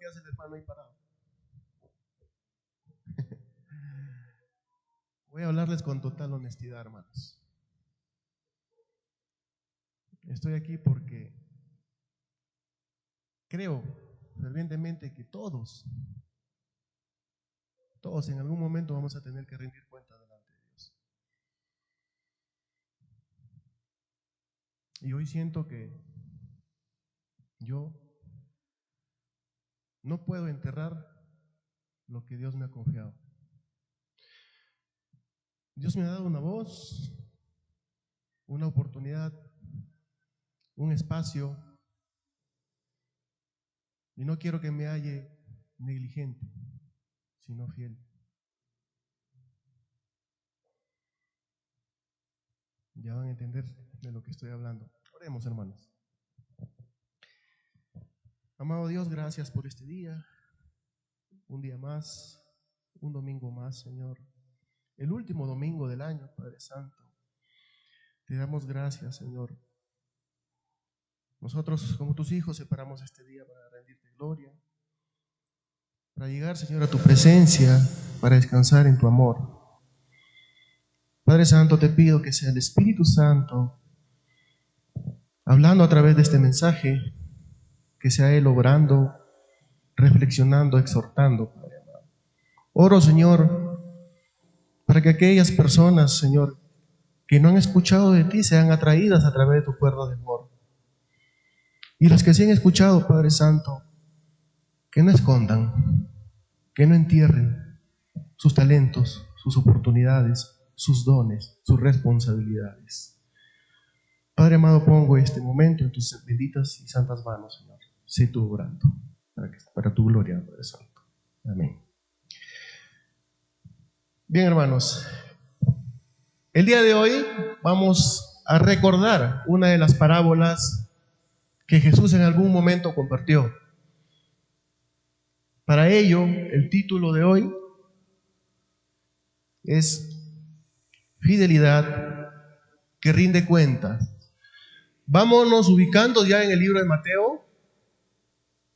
que hace el hermano ahí parado. Voy a hablarles con total honestidad, hermanos. Estoy aquí porque creo fervientemente que todos en algún momento vamos a tener que rendir cuenta delante de Dios. Y hoy siento que yo no puedo enterrar lo que Dios me ha confiado. Dios me ha dado una voz, una oportunidad, un espacio, y no quiero que me halle negligente, sino fiel. Ya van a entender de lo que estoy hablando. Oremos, hermanos. Amado Dios, gracias por este día, un día más, un domingo más, Señor. El último domingo del año, Padre Santo. Te damos gracias, Señor. Nosotros, como tus hijos, separamos este día para rendirte gloria, para llegar, Señor, a tu presencia, para descansar en tu amor. Padre Santo, te pido que sea el Espíritu Santo hablando a través de este mensaje, que sea Él obrando, reflexionando, exhortando, Padre amado. Oro, Señor, para que aquellas personas, Señor, que no han escuchado de ti, sean atraídas a través de tu cuerda de amor. Y las que sí han escuchado, Padre Santo, que no escondan, que no entierren sus talentos, sus oportunidades, sus dones, sus responsabilidades. Padre amado, pongo este momento en tus benditas y santas manos, Señor. Sé tú obrando, para tu gloria, Padre Santo. Amén. Bien, hermanos, el día de hoy vamos a recordar una de las parábolas que Jesús en algún momento compartió. Para ello, el título de hoy es Fidelidad que rinde cuentas. Vámonos ubicando ya en el libro de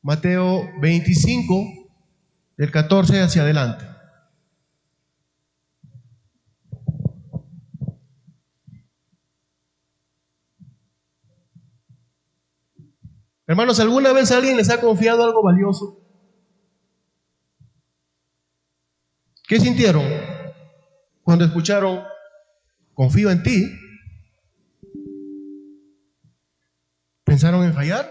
Mateo 25, del 14 hacia adelante. Hermanos, ¿alguna vez alguien les ha confiado algo valioso? ¿Qué sintieron cuando escucharon, confío en ti? ¿Pensaron en fallar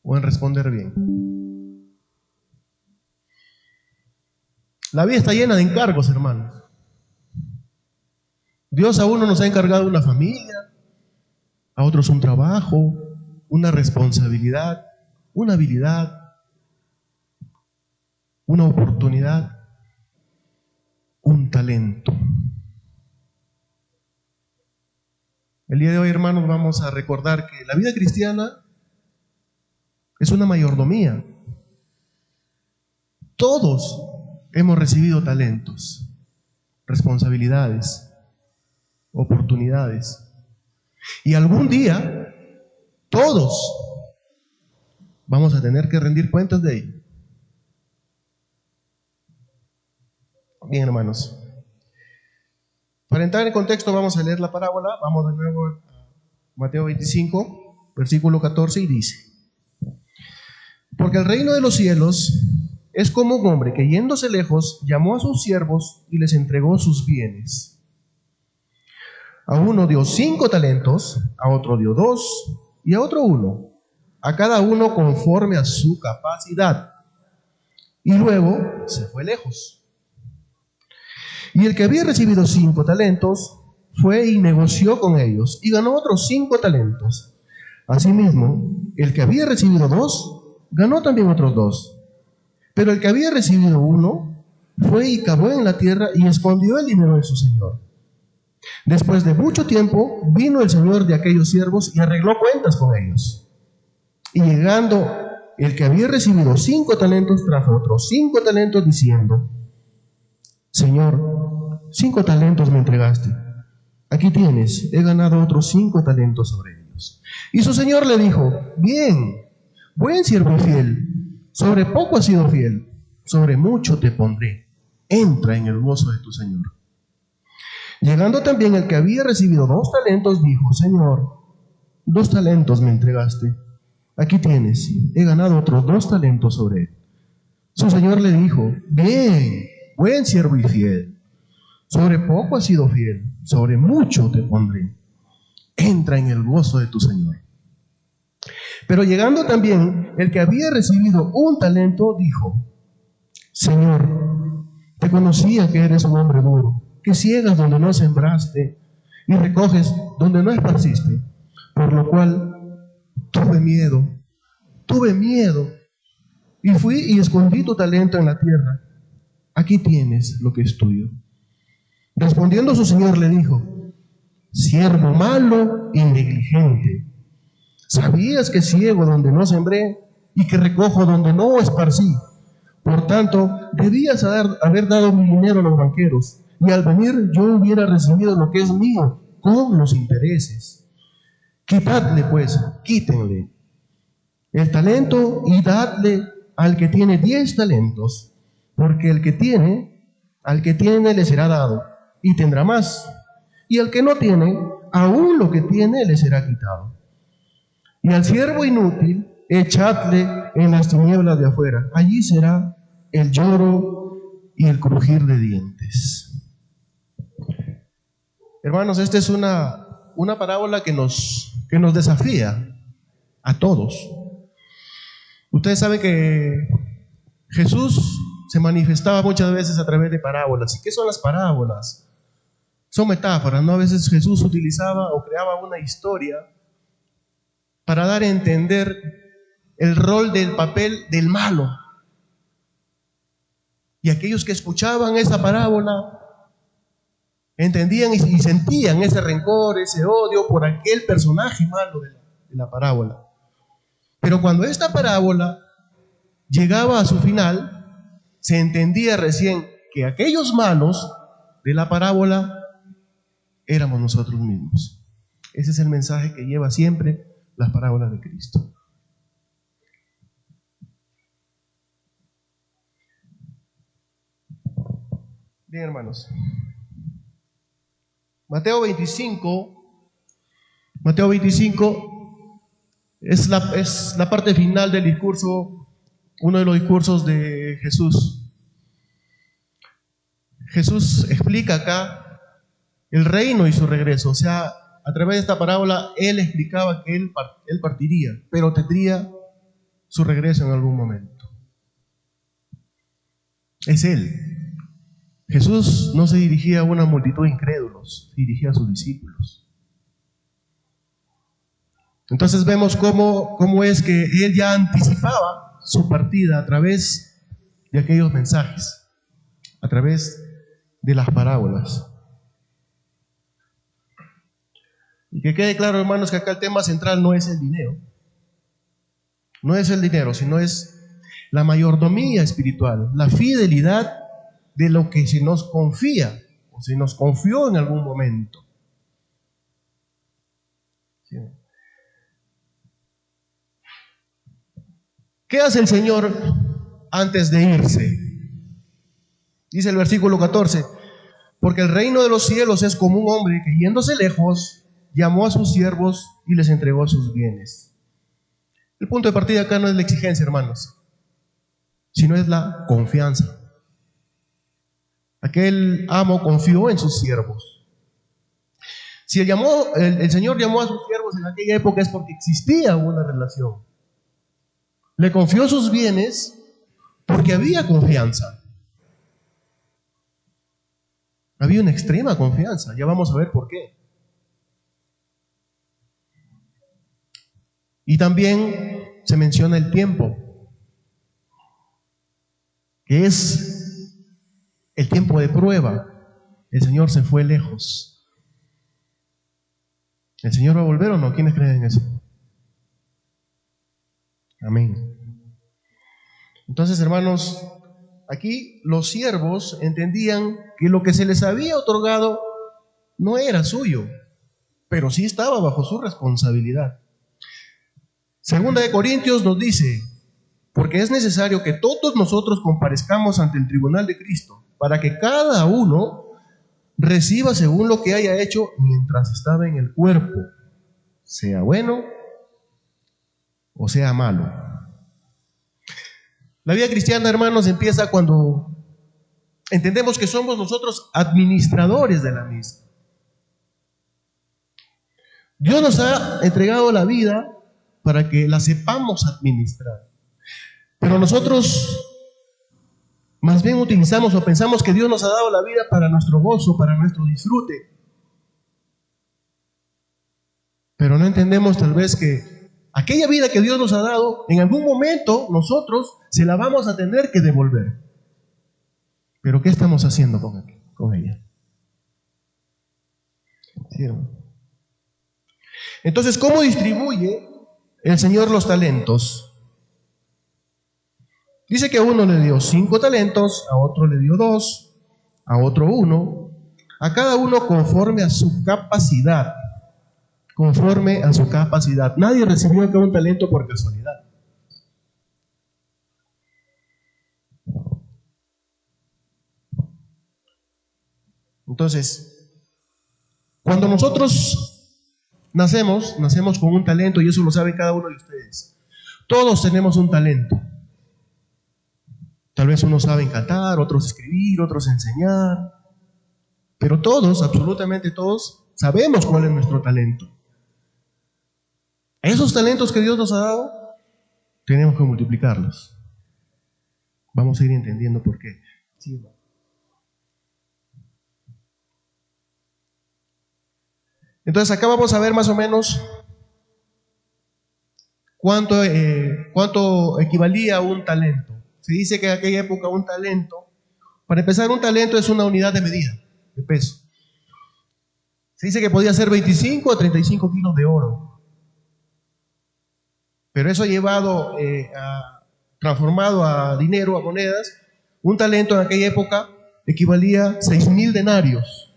o en responder bien? La vida está llena de encargos, hermanos. Dios a uno nos ha encargado una familia, a otros un trabajo, una responsabilidad, una habilidad, una oportunidad, un talento. El día de hoy, hermanos, vamos a recordar que la vida cristiana es una mayordomía. Todos hemos recibido talentos, responsabilidades, oportunidades. Y algún día, todos vamos a tener que rendir cuentas de ello. Bien, hermanos. Para entrar en contexto, vamos a leer la parábola. Vamos de nuevo a Mateo 25, versículo 14, y dice: Porque el reino de los cielos es como un hombre que, yéndose lejos, llamó a sus siervos y les entregó sus bienes. A uno dio 5 talentos, a otro dio 2, y a otro 1, a cada uno conforme a su capacidad. Y luego se fue lejos. Y el que había recibido 5 talentos fue y negoció con ellos, y ganó otros 5 talentos. Asimismo, el que había recibido 2, ganó también otros 2. Pero el que había recibido 1, fue y cavó en la tierra y escondió el dinero de su señor. Después de mucho tiempo, vino el señor de aquellos siervos y arregló cuentas con ellos. Y llegando el que había recibido 5 talentos, trajo otros 5 talentos, diciendo: Señor, 5 talentos me entregaste. Aquí tienes, he ganado otros 5 talentos sobre ellos. Y su señor le dijo: Bien, buen siervo y fiel, sobre poco has sido fiel, sobre mucho te pondré. Entra en el gozo de tu Señor. Llegando también el que había recibido 2 talentos, dijo: Señor, 2 talentos me entregaste. Aquí tienes, he ganado otros 2 talentos sobre él. Su señor le dijo: bien, buen siervo y fiel. Sobre poco has sido fiel, sobre mucho te pondré. Entra en el gozo de tu Señor. Pero llegando también el que había recibido 1 talento, dijo: Señor, te conocía que eres un hombre duro, que ciegas donde no sembraste y recoges donde no esparciste, por lo cual tuve miedo, y fui y escondí tu talento en la tierra. Aquí tienes lo que es tuyo. Respondiendo su señor le dijo: siervo malo y negligente, ¿sabías que ciego donde no sembré y que recojo donde no esparcí? Por tanto, debías haber dado mi dinero a los banqueros, y al venir yo hubiera recibido lo que es mío con los intereses. Quitadle pues, quítenle el talento y dadle al que tiene 10 talentos, porque al que tiene le será dado y tendrá más, y al que no tiene, aún lo que tiene le será quitado. Y al siervo inútil echadle en las tinieblas de afuera, allí será el lloro y el crujir de dientes. Hermanos, esta es una parábola que nos desafía a todos. Ustedes saben que Jesús se manifestaba muchas veces a través de parábolas. ¿Y qué son las parábolas? Son metáforas, ¿no? A veces Jesús utilizaba o creaba una historia para dar a entender el rol del papel del malo. Y aquellos que escuchaban esa parábola entendían y sentían ese rencor, ese odio por aquel personaje malo de la parábola. Pero cuando esta parábola llegaba a su final, se entendía recién que aquellos malos de la parábola éramos nosotros mismos. Ese es el mensaje que lleva siempre las parábolas de Cristo. Bien, hermanos. Mateo 25 es la parte final del discurso, uno de los discursos de Jesús. Jesús explica acá el reino y su regreso. O sea, a través de esta parábola, Él explicaba que Él partiría, pero tendría su regreso en algún momento. Es Él. Jesús no se dirigía a una multitud de incrédulos, se dirigía a sus discípulos. Entonces vemos cómo es que Él ya anticipaba su partida a través de aquellos mensajes, a través de las parábolas. Y que quede claro, hermanos, que acá el tema central no es el dinero. No es el dinero, sino es la mayordomía espiritual, la fidelidad de lo que se nos confía o se nos confió en algún momento. ¿Sí? ¿Qué hace el Señor antes de irse? Dice el versículo 14: porque el reino de los cielos es como un hombre que, yéndose lejos, llamó a sus siervos y les entregó sus bienes. El punto de partida acá no es la exigencia, hermanos, sino es la confianza. Aquel amo confió en sus siervos. Si el Señor llamó a sus siervos en aquella época es porque existía una relación. Le confió sus bienes porque había confianza. Había una extrema confianza. Ya vamos a ver por qué. Y también se menciona el tiempo, que es el tiempo de prueba. El Señor se fue lejos. ¿El Señor va a volver o no? ¿Quiénes creen en eso? Amén. Entonces, hermanos, aquí los siervos entendían que lo que se les había otorgado no era suyo, pero sí estaba bajo su responsabilidad. Segunda de Corintios nos dice: porque es necesario que todos nosotros comparezcamos ante el tribunal de Cristo, para que cada uno reciba según lo que haya hecho mientras estaba en el cuerpo, sea bueno o sea malo. La vida cristiana, hermanos, empieza cuando entendemos que somos nosotros administradores de la misma. Dios nos ha entregado la vida para que la sepamos administrar. Pero nosotros más bien utilizamos o pensamos que Dios nos ha dado la vida para nuestro gozo, para nuestro disfrute. Pero no entendemos tal vez que aquella vida que Dios nos ha dado, en algún momento nosotros se la vamos a tener que devolver. Pero ¿qué estamos haciendo con ella? ¿Sí, hermano? Entonces, ¿cómo distribuye el Señor los talentos? Dice que a uno le dio 5 talentos, a otro le dio 2, a otro 1, a cada uno conforme a su capacidad. Conforme a su capacidad. Nadie recibió acá un talento por casualidad. Entonces, cuando nosotros nacemos con un talento, y eso lo sabe cada uno de ustedes. Todos tenemos un talento. Tal vez unos saben cantar, otros escribir, otros enseñar, pero todos, absolutamente todos, sabemos cuál es nuestro talento. Esos talentos que Dios nos ha dado, tenemos que multiplicarlos. Vamos a ir entendiendo por qué. Sí. Entonces acá vamos a ver más o menos cuánto equivalía a un talento. Se dice que en aquella época un talento, para empezar, un talento es una unidad de medida, de peso. Se dice que podía ser 25 a 35 kilos de oro. Pero eso llevado, transformado a dinero, a monedas, un talento en aquella época equivalía a 6.000 denarios.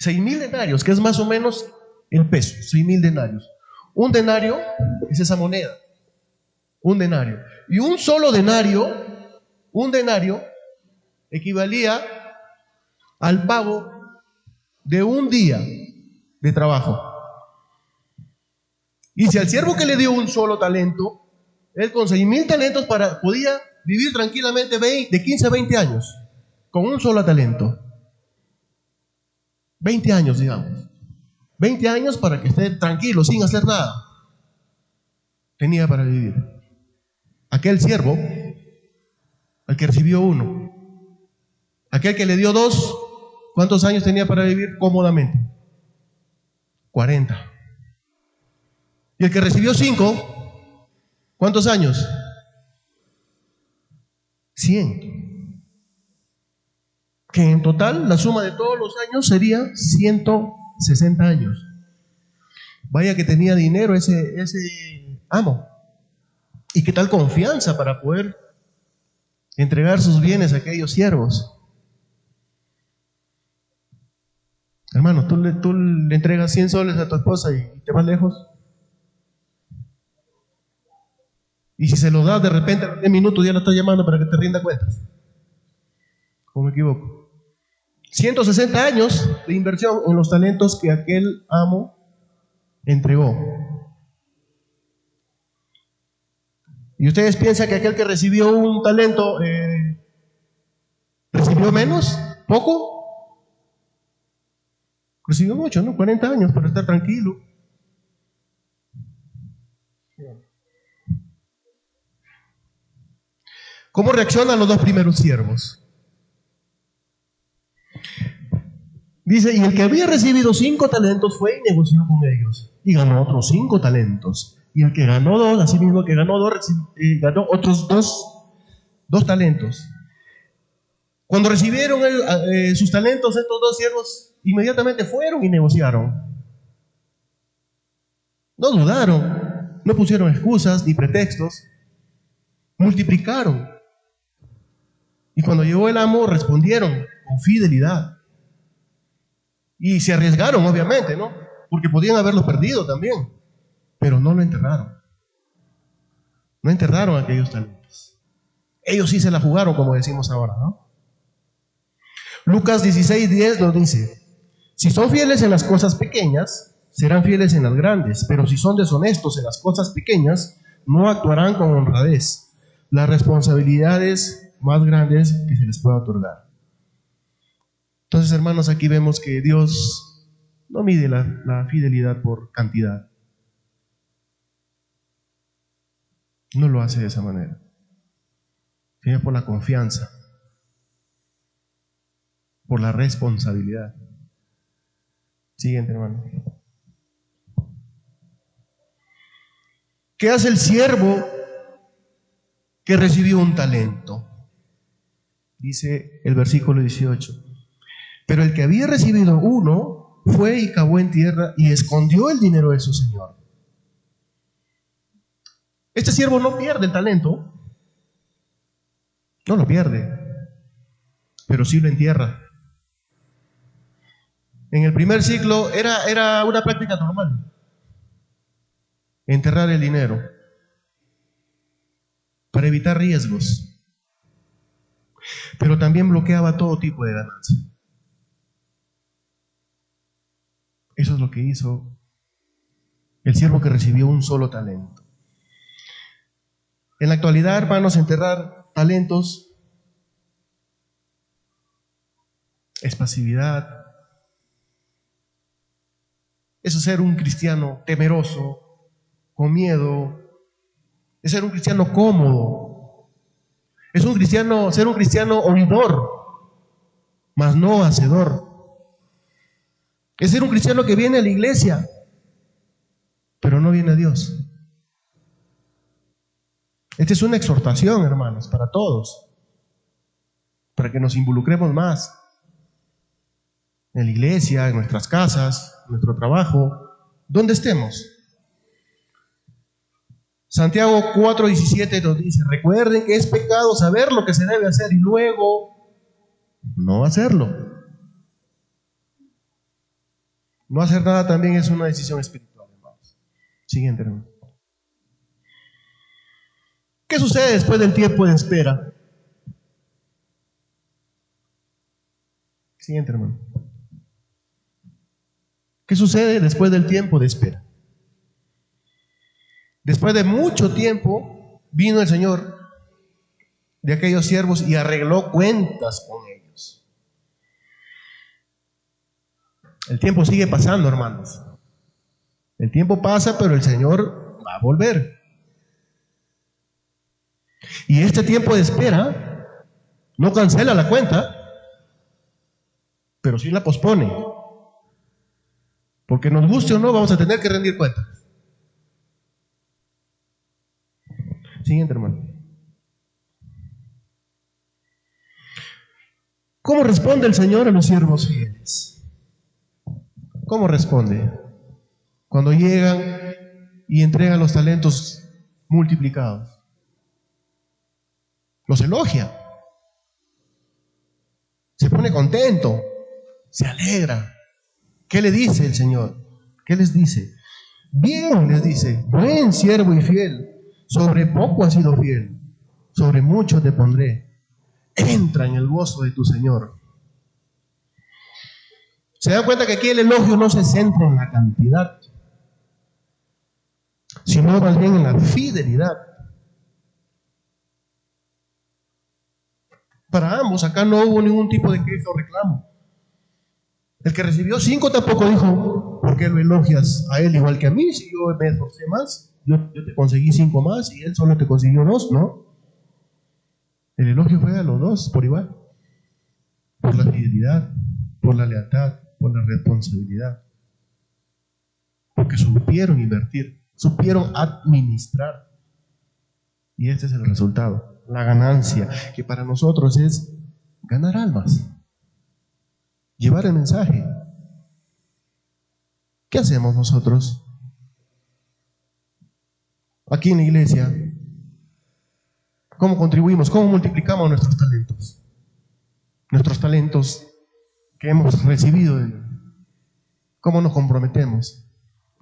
6.000 denarios, que es más o menos el peso, 6.000 denarios. Un denario es esa moneda, un denario. Y un denario equivalía al pago de un día de trabajo. Y si al siervo que le dio un solo talento, él con 6.000 talentos podía vivir tranquilamente de 15 a 20 años, con un solo talento. 20 años, digamos. 20 años para que esté tranquilo, sin hacer nada. Tenía para vivir. Aquel siervo, al que recibió 1, aquel que le dio 2, ¿cuántos años tenía para vivir cómodamente? 40. Y el que recibió 5, ¿cuántos años? 100. Que en total la suma de todos los años sería 160 años. Vaya que tenía dinero ese amo. Y qué tal confianza para poder entregar sus bienes a aquellos siervos. Hermano, tú le entregas 100 soles a tu esposa y te vas lejos. Y si se lo das de repente a los 10 minutos ya la estás llamando para que te rinda cuentas. ¿O me equivoco? 160 años de inversión en los talentos que aquel amo entregó. ¿Y ustedes piensan que aquel que recibió un talento recibió menos? ¿Poco? Recibió mucho, ¿no? 40 años para estar tranquilo. ¿Cómo reaccionan los 2 primeros siervos? Dice, y el que había recibido 5 talentos fue y negoció con ellos, y ganó otros 5 talentos. Y el que ganó 2, así mismo que ganó 2, ganó otros 2 talentos. Cuando recibieron sus talentos, estos 2 siervos inmediatamente fueron y negociaron. No dudaron, no pusieron excusas ni pretextos, multiplicaron. Y cuando llegó el amo, respondieron con fidelidad. Y se arriesgaron, obviamente, ¿no? Porque podían haberlo perdido también. pero no lo enterraron. No enterraron aquellos talentos. Ellos sí se la jugaron, como decimos ahora, ¿no? Lucas 16:10 nos dice: si son fieles en las cosas pequeñas, serán fieles en las grandes, pero si son deshonestos en las cosas pequeñas, no actuarán con honradez las responsabilidades más grandes que se les pueda otorgar. Entonces, hermanos, aquí vemos que Dios no mide la fidelidad por cantidad. No lo hace de esa manera, sino por la confianza, por la responsabilidad. Siguiente, hermano. ¿Qué hace el siervo que recibió un talento? Dice el versículo 18. Pero el que había recibido uno fue y cavó en tierra y escondió el dinero de su señor. Este siervo no pierde el talento, no lo pierde, pero sí lo entierra. En el primer siglo era una práctica normal enterrar el dinero para evitar riesgos, pero también bloqueaba todo tipo de ganancia. Eso es lo que hizo el siervo que recibió un solo talento. En la actualidad, hermanos, enterrar talentos es pasividad. Eso es ser un cristiano temeroso, con miedo. Es ser un cristiano cómodo. Es ser un cristiano oidor, mas no hacedor. Es ser un cristiano que viene a la iglesia, pero no viene a Dios. Esta es una exhortación, hermanos, para todos, para que nos involucremos más en la iglesia, en nuestras casas, en nuestro trabajo, donde estemos. Santiago 4:17 nos dice: recuerden que es pecado saber lo que se debe hacer y luego no hacerlo. No hacer nada también es una decisión espiritual, hermanos. Siguiente, hermano. ¿Qué sucede después del tiempo de espera? Siguiente, hermano. ¿Qué sucede después del tiempo de espera? Después de mucho tiempo vino el Señor de aquellos siervos y arregló cuentas con ellos. El tiempo sigue pasando, hermanos. El tiempo pasa, pero el Señor va a volver. Y este tiempo de espera no cancela la cuenta, pero sí la pospone. Porque nos guste o no, vamos a tener que rendir cuentas. Siguiente, hermano. ¿Cómo responde el Señor a los siervos fieles? ¿Cómo responde? Cuando llegan y entregan los talentos multiplicados. Los elogia. Se pone contento. Se alegra. ¿Qué le dice el Señor? ¿Qué les dice? Bien, les dice: buen siervo y fiel. Sobre poco has sido fiel, sobre mucho te pondré. Entra en el gozo de tu Señor. Se dan cuenta que aquí el elogio no se centra en la cantidad, sino más bien en la fidelidad. Para ambos, acá no hubo ningún tipo de queja o reclamo. El que recibió 5 tampoco dijo: ¿por qué lo elogias a él igual que a mí? Si yo me esforcé más, yo te conseguí 5 más y él solo te consiguió 2, ¿no? El elogio fue a los dos por igual, por la fidelidad, por la lealtad, por la responsabilidad, porque supieron invertir, supieron administrar, y este es el resultado, la ganancia, que para nosotros es ganar almas, llevar el mensaje. ¿Qué hacemos nosotros aquí en la iglesia? ¿Cómo contribuimos? ¿Cómo multiplicamos nuestros talentos? Nuestros talentos que hemos recibido de Dios. ¿Cómo nos comprometemos?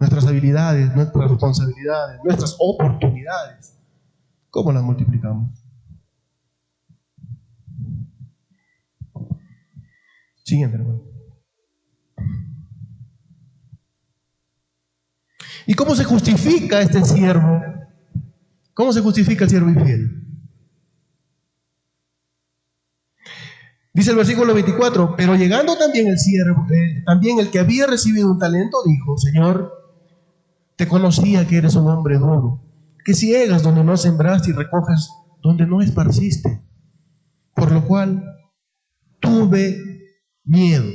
nuestras habilidades, nuestras responsabilidades, nuestras oportunidades, ¿cómo las multiplicamos? Siguiente, hermano. ¿Y cómo se justifica este siervo? ¿Cómo se justifica el siervo infiel? Dice el versículo 24, pero llegando también el siervo, también el que había recibido un talento, dijo: Señor, te conocía que eres un hombre duro, que ciegas donde no sembraste y recoges donde no esparciste. Por lo cual tuve miedo.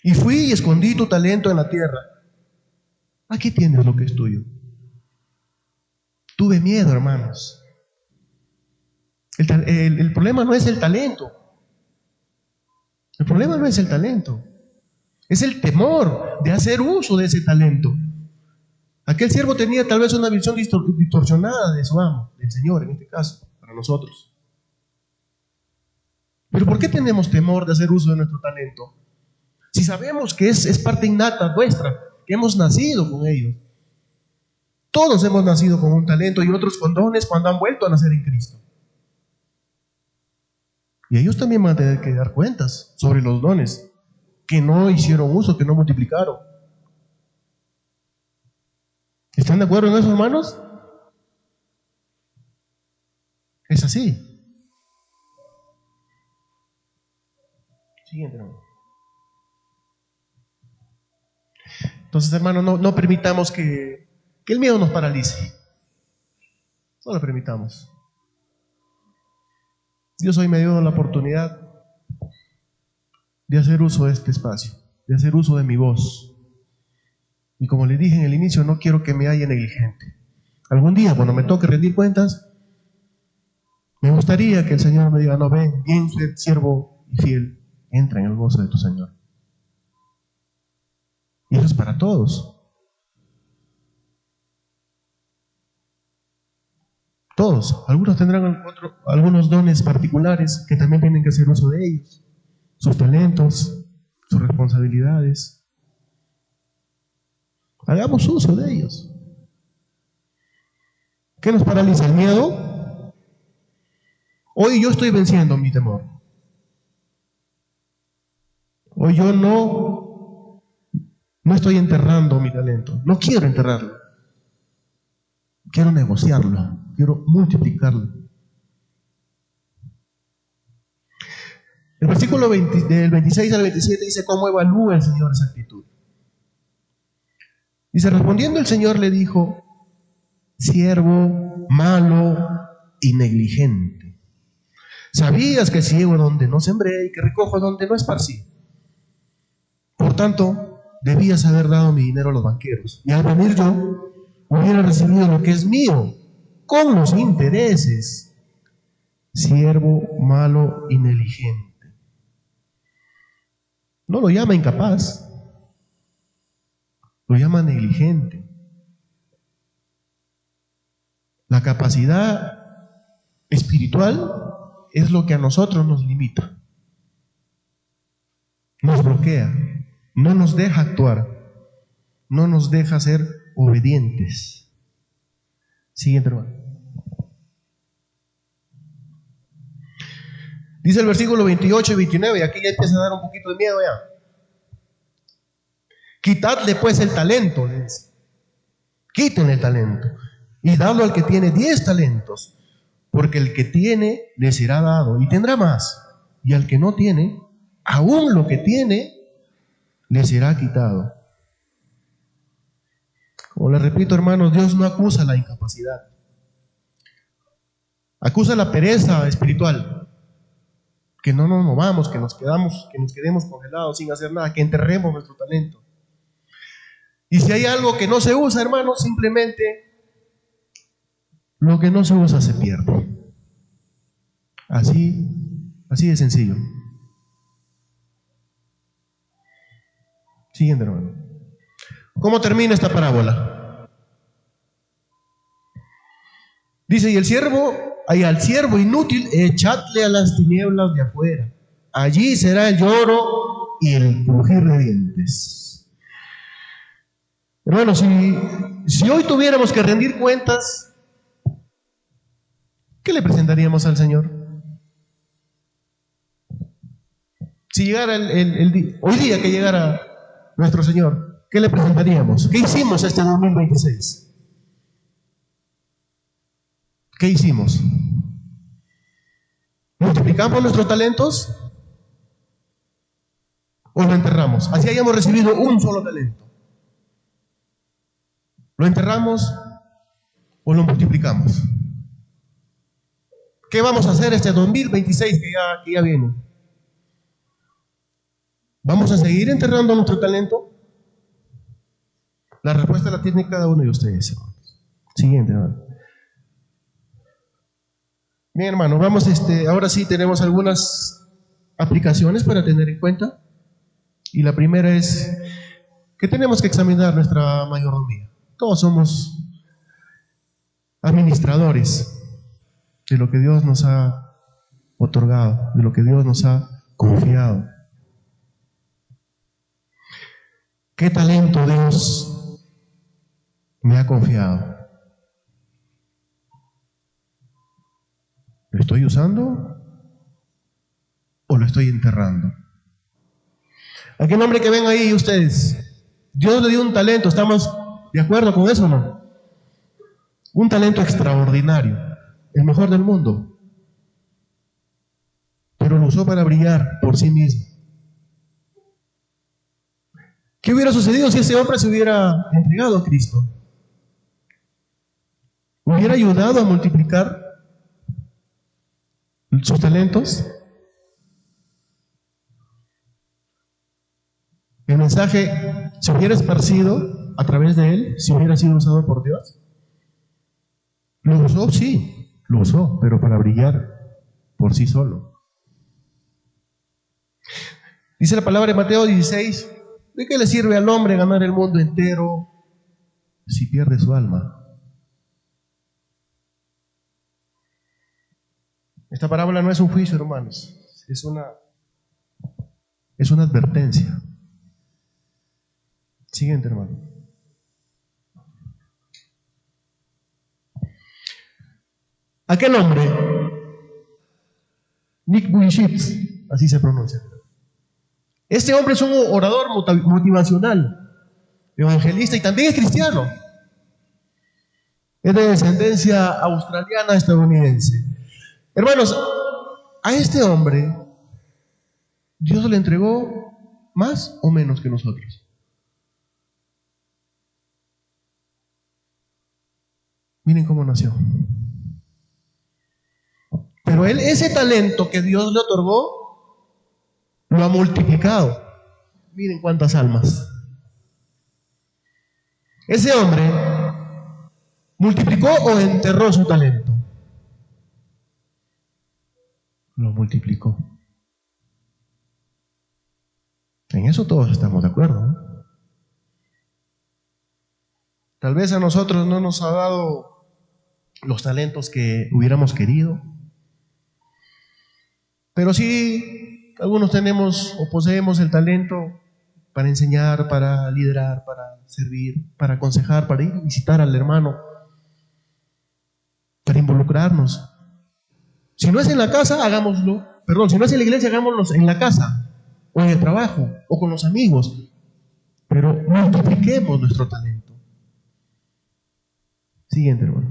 Y fui y escondí tu talento en la tierra. Aquí tienes lo que es tuyo. Tuve miedo, hermanos. El problema no es el talento. El problema no es el talento. Es el temor de hacer uso de ese talento. Aquel siervo tenía tal vez una visión distorsionada de su amo, del Señor en este caso, para nosotros. Pero ¿por qué tenemos temor de hacer uso de nuestro talento? Si sabemos que es parte innata nuestra, que hemos nacido con ellos. Todos hemos nacido con un talento y otros con dones cuando han vuelto a nacer en Cristo. Y ellos también van a tener que dar cuentas sobre los dones que no hicieron uso, que no multiplicaron. ¿Están de acuerdo en eso, hermanos? Es así. Siguiente, hermano. Entonces, hermanos, no permitamos que el miedo nos paralice. No lo permitamos. Dios hoy me dio la oportunidad de hacer uso de este espacio, de hacer uso de mi voz. Y como les dije en el inicio, no quiero que me haya negligente. Algún día, cuando me toque rendir cuentas, me gustaría que el Señor me diga: no, ven, bien, siervo y fiel, entra en el gozo de tu Señor. Y eso es para todos. Todos. Algunos tendrán algunos dones particulares que también tienen que hacer uso de ellos. Sus talentos, sus responsabilidades. Hagamos uso de ellos. ¿Qué nos paraliza? ¿El miedo? Hoy yo estoy venciendo mi temor. Hoy yo no estoy enterrando mi talento. No quiero enterrarlo. Quiero negociarlo. Quiero multiplicarlo. El versículo del 26 al 27 dice cómo evalúa el Señor esa actitud. Dice: respondiendo el Señor le dijo: siervo malo y negligente, sabías que ciego donde no sembré y que recojo donde no esparcí. Por tanto, debías haber dado mi dinero a los banqueros, y al venir yo hubiera recibido lo que es mío con los intereses. Siervo malo y negligente. No lo llama incapaz, lo llama negligente. La capacidad espiritual es lo que a nosotros nos limita, nos bloquea, no nos deja actuar, no nos deja ser obedientes. Siguiente, hermano. Dice el versículo 28 y 29, y aquí ya empieza a dar un poquito de miedo ya. Quitadle pues el talento, le dice. Quítenle el talento y dadlo al que tiene 10 talentos, porque el que tiene le será dado y tendrá más, y al que no tiene, aún lo que tiene le será quitado. Como les repito, hermanos, Dios no acusa la incapacidad, acusa la pereza espiritual. Que no nos movamos, que nos quedemos congelados sin hacer nada, que enterremos nuestro talento. Y si hay algo que no se usa, hermanos, simplemente lo que no se usa se pierde. Así de sencillo. Siguiente, hermano. ¿Cómo termina esta parábola? Dice: y al siervo inútil echadle a las tinieblas de afuera. Allí será el lloro y el crujir de dientes. Hermanos, si hoy tuviéramos que rendir cuentas, ¿qué le presentaríamos al Señor? Si llegara hoy día que llegara nuestro Señor, ¿qué le presentaríamos? ¿Qué hicimos este 2026? ¿Qué hicimos? ¿Multiplicamos nuestros talentos o lo enterramos? Así hayamos recibido un solo talento. ¿Lo enterramos o lo multiplicamos? ¿Qué vamos a hacer este 2026 que ya viene? ¿Vamos a seguir enterrando nuestro talento? La respuesta la tiene cada uno de ustedes, hermanos. Siguiente, hermano. Bien, hermano, vamos, ahora sí tenemos algunas aplicaciones para tener en cuenta. Y la primera es que tenemos que examinar nuestra mayordomía. Todos somos administradores de lo que Dios nos ha otorgado, de lo que Dios nos ha confiado. ¿Qué talento Dios me ha confiado? ¿Lo estoy usando o lo estoy enterrando? Aquel hombre que ven ahí ustedes, Dios le dio un talento, ¿estamos de acuerdo con eso o no? Un talento extraordinario, el mejor del mundo, pero lo usó para brillar por sí mismo. ¿Qué hubiera sucedido si ese hombre se hubiera entregado a Cristo? ¿Hubiera ayudado a multiplicar sus talentos? ¿El mensaje se hubiera esparcido a través de él si hubiera sido usado por Dios? ¿Lo usó? Sí, lo usó, pero para brillar por sí solo. Dice la palabra en Mateo 16, ¿de qué le sirve al hombre ganar el mundo entero si pierde su alma? Esta parábola no es un juicio, hermanos, es una advertencia. Siguiente, hermano. Aquel hombre, Nick Vujicic, así se pronuncia. Este hombre es un orador motivacional, evangelista y también es cristiano. Es de descendencia australiana estadounidense. Hermanos, a este hombre Dios le entregó más o menos que nosotros. Miren cómo nació. Pero él, ese talento que Dios le otorgó, lo ha multiplicado. Miren cuántas almas. Ese hombre multiplicó o enterró su talento. Lo multiplicó. En eso todos estamos de acuerdo, ¿no? Tal vez a nosotros no nos ha dado los talentos que hubiéramos querido, pero sí algunos tenemos o poseemos el talento para enseñar, para liderar, para servir, para aconsejar, para ir a visitar al hermano, para involucrarnos. Si no es en la casa, hagámoslo. Perdón, si no es en la iglesia, hagámoslo en la casa, o en el trabajo, o con los amigos. Pero multipliquemos nuestro talento. Siguiente, hermano.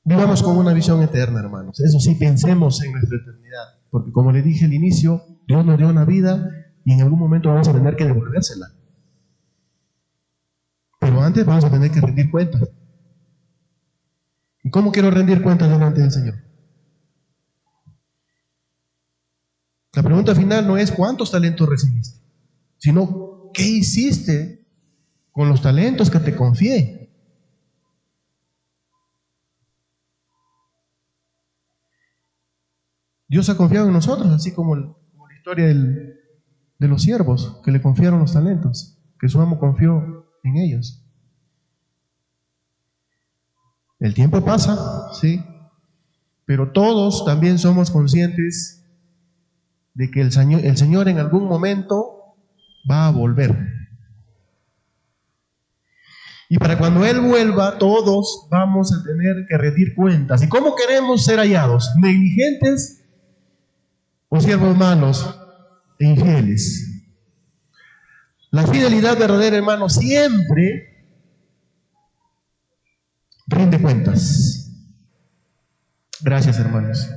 Vivamos con una visión eterna, hermanos. Eso sí, pensemos en nuestra eternidad. Porque como le dije al inicio, Dios nos dio una vida y en algún momento vamos a tener que devolvérsela. Pero antes vamos a tener que rendir cuentas. ¿Y cómo quiero rendir cuentas delante del Señor? La pregunta final no es cuántos talentos recibiste, sino qué hiciste con los talentos que te confié. Dios ha confiado en nosotros, así como la historia de los siervos que le confiaron los talentos, que su amo confió en ellos. El tiempo pasa, sí, Pero todos también somos conscientes de que el Señor en algún momento va a volver. Y para cuando Él vuelva, todos vamos a tener que rendir cuentas. ¿Y cómo queremos ser hallados? ¿Negligentes o siervos malos e infieles? La fidelidad verdadera, hermano, siempre rinde cuentas. Gracias, hermanos.